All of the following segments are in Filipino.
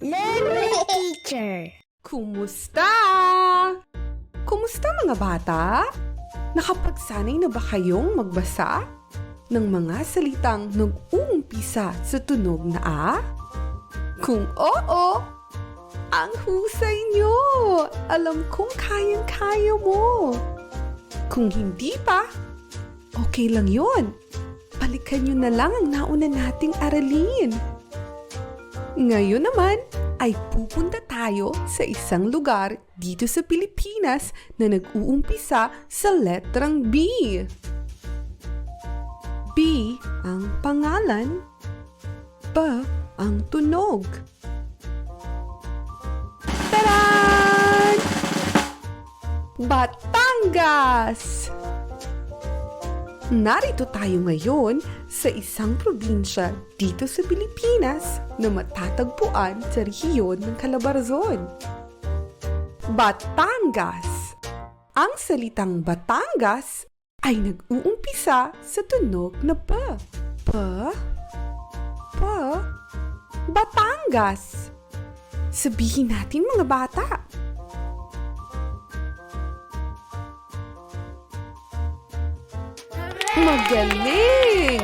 Learning Teacher. Kumusta? Kumusta mga bata? Nakapagsanay na ba kayong magbasa ng mga salitang nag-uumpisa sa tunog na A? Kung oo, ang husay nyo! Alam kong kayang-kaya mo. Kung hindi pa, okay lang yon. Balikan nyo na lang ang nauna nating aralin. Ngayon naman ay pupunta tayo sa isang lugar dito sa Pilipinas na nag-uumpisa sa letrang B. B ang pangalan, B ang tunog. Taran! Batangas! Narito tayo ngayon sa isang probinsya dito sa Pilipinas na matatagpuan sa rehiyon ng Calabarzon. Batangas. Ang salitang Batangas ay nag-uumpisa sa tunog na P. P. P. Batangas. Sabihin natin mga bata. Magaling!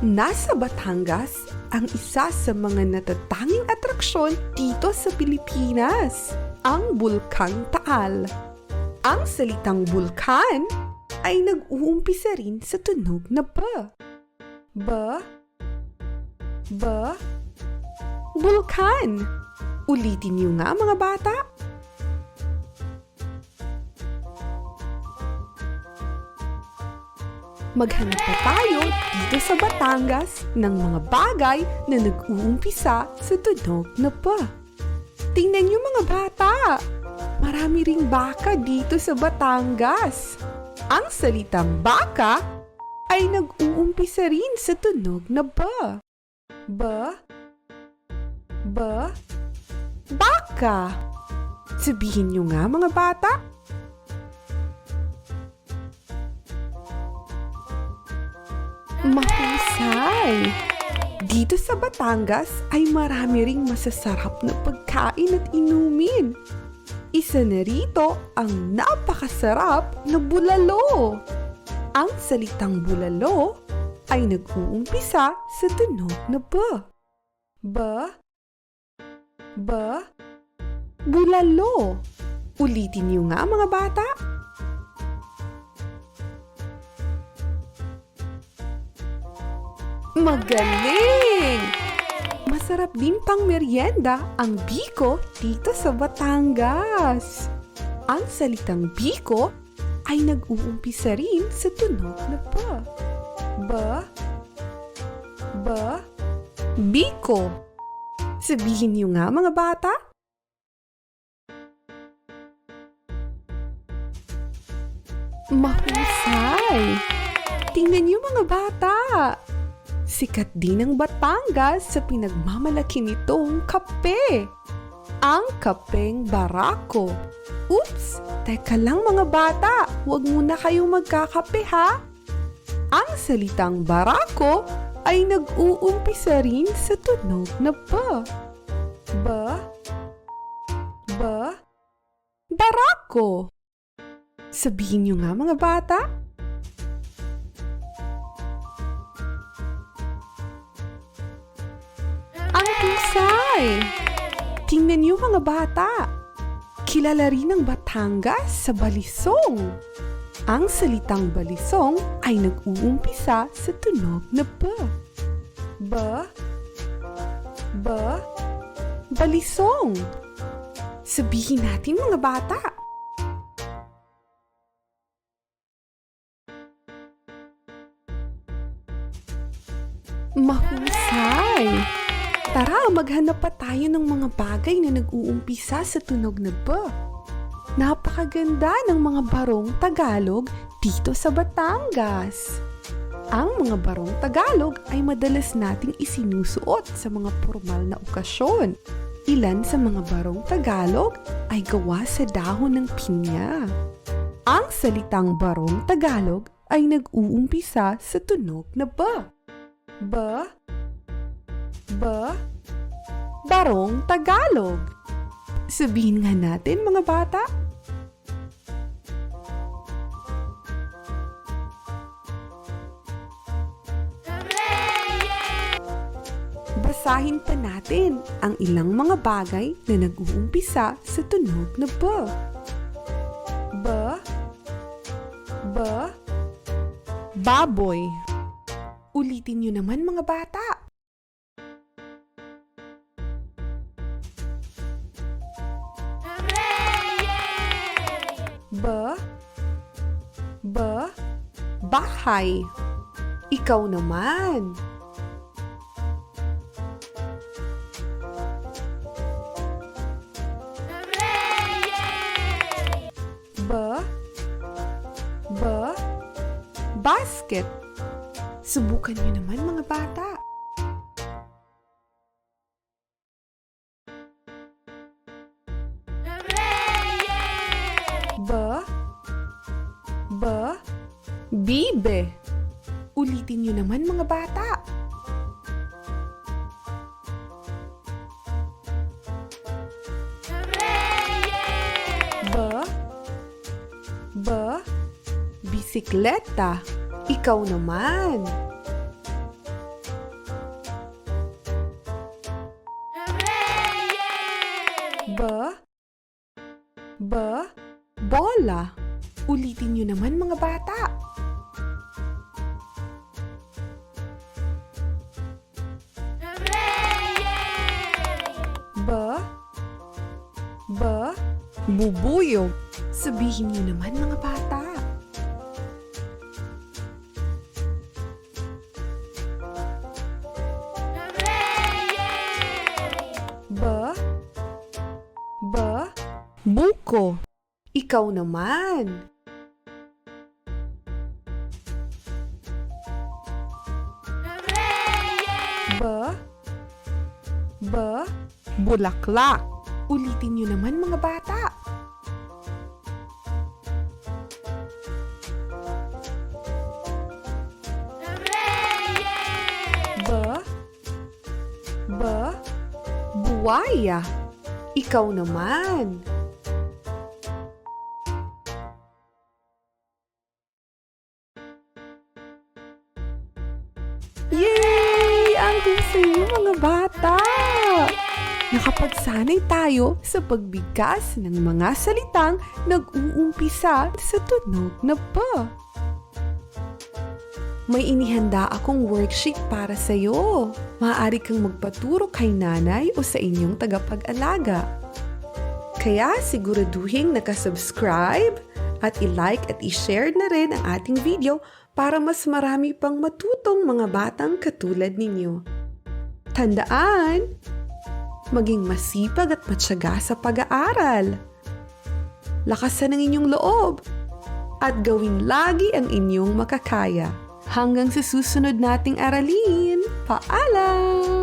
Nasa Batangas ang isa sa mga natatanging atraksyon dito sa Pilipinas, ang Bulkang Taal. Ang salitang bulkan ay nag-uumpisa rin sa tunog na B. B. B. Bulkan. Ulitin niyo nga mga bata. Maghanap pa tayo dito sa Batangas ng mga bagay na nag-uumpisa sa tunog na P. Tingnan niyo mga bata, marami ring baka dito sa Batangas. Ang salitang baka ay nag-uumpisa rin sa tunog na B. B. B. Baka. Sabihin niyo nga mga bata. Mahusay! Dito sa Batangas ay marami ring masasarap na pagkain at inumin. Isa na rito ang napakasarap na bulalo. Ang salitang bulalo ay nag-uumpisa sa tunog na B. B. B. Bulalo. Ulitin niyo nga mga bata. Magaling! Masarap din pang merienda ang biko dito sa Batangas. Ang salitang biko ay nag-uumpisa rin sa tunog na B. B. B. Biko. Sabihin niyo nga mga bata. Mahusay! Tingnan niyo mga bata. Sikat din ang Batangas sa pinagmamalaki nitong kape. Ang kapeng Barako. Oops! Teka lang mga bata, huwag muna kayong magkakape ha. Ang salitang Barako ay nag-uumpisa rin sa tunog na B. B. B. Barako. Sabihin niyo nga mga bata. Ang husay! Tingnan niyo mga bata. Kilala rin ang Batangas sa balisong. Ang salitang balisong ay nag-uumpisa sa tunog na B. B. B. Balisong. Sabihin natin mga bata. Mahusay! Tara, maghanap pa tayo ng mga bagay na nag-uumpisa sa tunog na B. Napakaganda ng mga barong Tagalog dito sa Batangas. Ang mga barong Tagalog ay madalas nating isinusuot sa mga formal na okasyon. Ilan sa mga barong Tagalog ay gawa sa dahon ng pinya. Ang salitang barong Tagalog ay nag-uumpisa sa tunog na B. B. B. Barong Tagalog. Sabihin nga natin mga bata. Basahin pa natin ang ilang mga bagay na nag-uumpisa sa tunog na B. B. B. Baboy. Ulitin nyo naman mga bata. B. B. Bahay. Ikaw naman. B. B. Basket. Subukan niyo naman mga bata. B. B. Bibe. Ulitin niyo naman mga bata. B. B. Bisikleta. Ikaw naman. B. B. Bola. Ulitin niyo naman mga bata. B. B. Bubuyog. Sabihin niyo naman mga bata. B. B. Buko. Ikaw naman. B. B. Bulaklak. Ulitin niyo naman mga bata. B. B. Buwaya. Ikaw naman. Yay! Ang husay mga bata! Nakapagsanay tayo sa pagbigkas ng mga salitang nag-uumpisa sa tunog na B. May inihanda akong worksheet para sa iyo. Maaari kang magpaturo kay nanay o sa inyong tagapag-alaga. Kaya siguraduhin nakasubscribe at i-like at i-share na rin ang ating video para mas marami pang matutong mga batang katulad ninyo. Tandaan, maging masipag at matyaga sa pag-aaral. Lakasan ang inyong loob at gawin lagi ang inyong makakaya. Hanggang sa susunod nating aralin. Paalam!